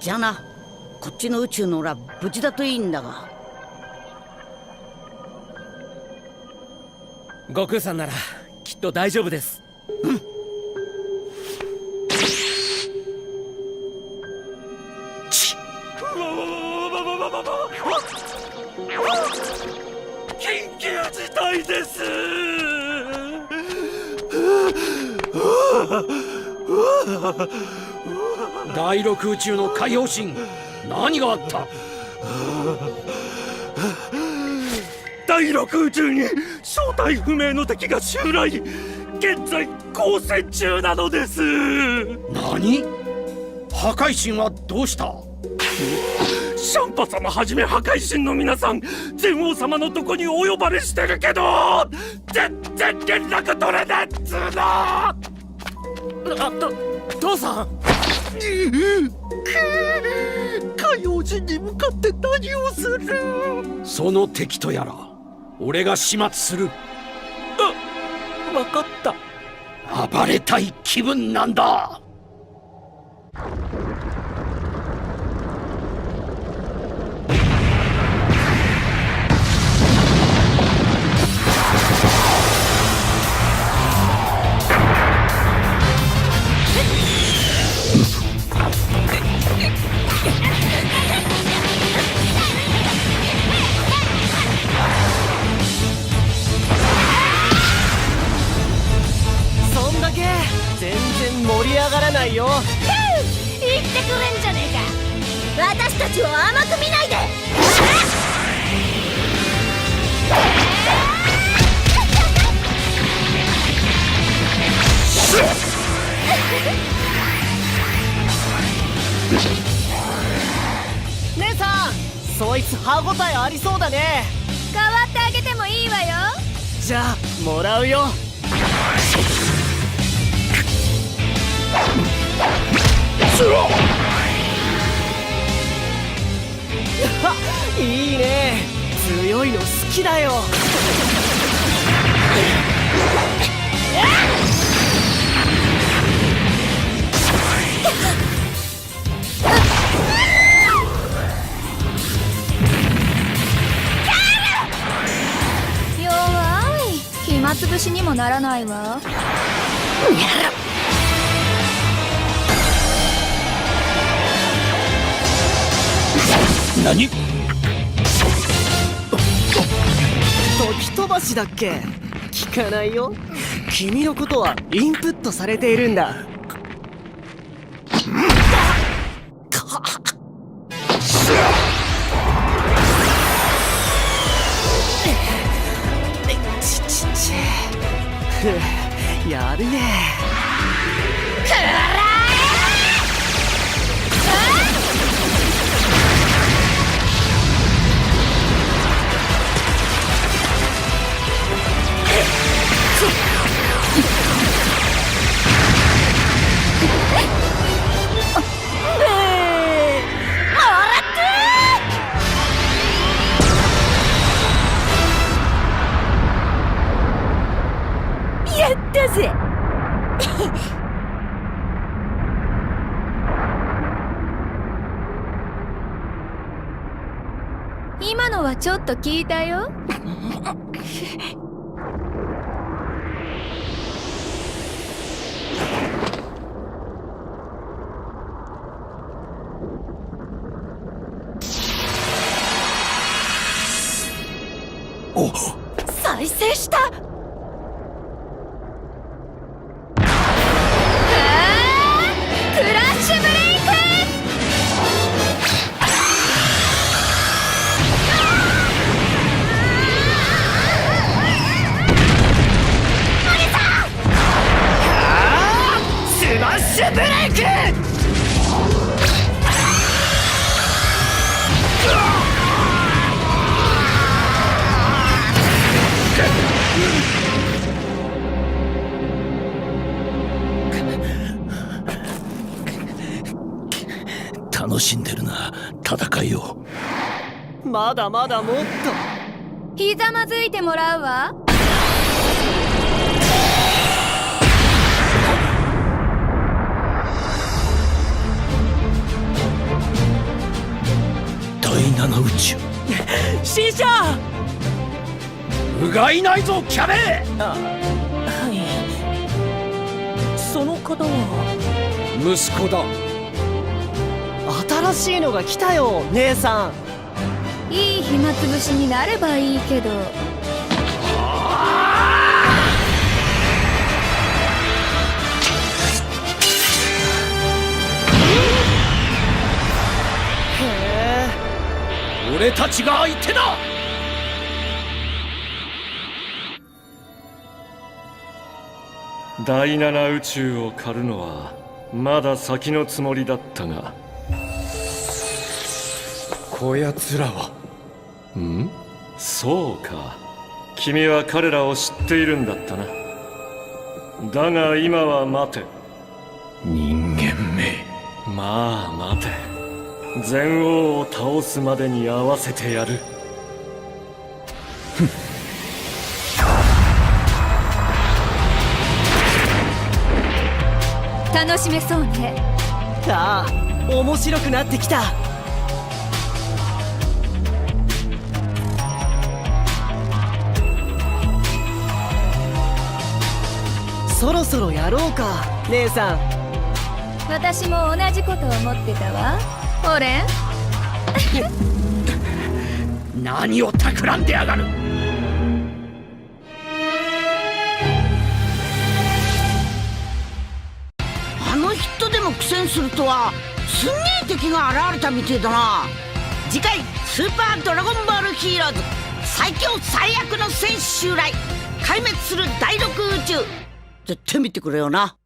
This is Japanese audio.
じゃあな、こっちの宇宙の俺は無事だといいんだが。悟空さんならきっと大丈夫です。緊急事態です。第六宇宙の海洋神、何があった？第六宇宙に正体不明の敵が襲来、現在交戦中なのです。何？破壊神はどうした？シャンパ様はじめ破壊神の皆さん、全王様のとこにお呼ばれしてるけど全然連絡取れねえっつーの。父さん。海洋人に向かって何をする？その敵とやら俺が始末する。分かった。暴れたい気分なんだ。全然盛り上がらないよ。言ってくれんじゃねえか。私たちを甘く見ないで。姉さん、そいつ歯ごたえありそうだね。代わってあげてもいいわよ。じゃあもらうよ。いいね、強いの好きだよ。弱い。暇つぶしにもならないわ。何？時飛ばしだっけ？聞かないよ。君のことはインプットされているんだ。やるね。やったぜ。今のはちょっと聞いたよ。お、再生した。クラッシュブレイク。スマッシュブレイク。楽しんでるな、戦いを。まだまだもっと。ひざまずいてもらうわ。七宇宙師匠。うがいないぞキャベ。はい。その方は息子だ。新しいのが来たよ姉さん。いい暇つぶしになればいいけど。俺たちが相手だ。第七宇宙を狩るのはまだ先のつもりだったが、こやつらは。そうか、君は彼らを知っているんだったな。だが今は待て。人間め。まあ待て。全王を倒すまでに合わせてやる。楽しめそうね。ああ、面白くなってきた。そろそろやろうか姉さん。私も同じこと思ってたわ。オレン。何を企んでやがる。あの人でも苦戦するとはすんげえ敵が現れたみてえだな。次回スーパードラゴンボールヒーローズ最強最悪の戦士襲来壊滅する第6宇宙絶対見てくれよな。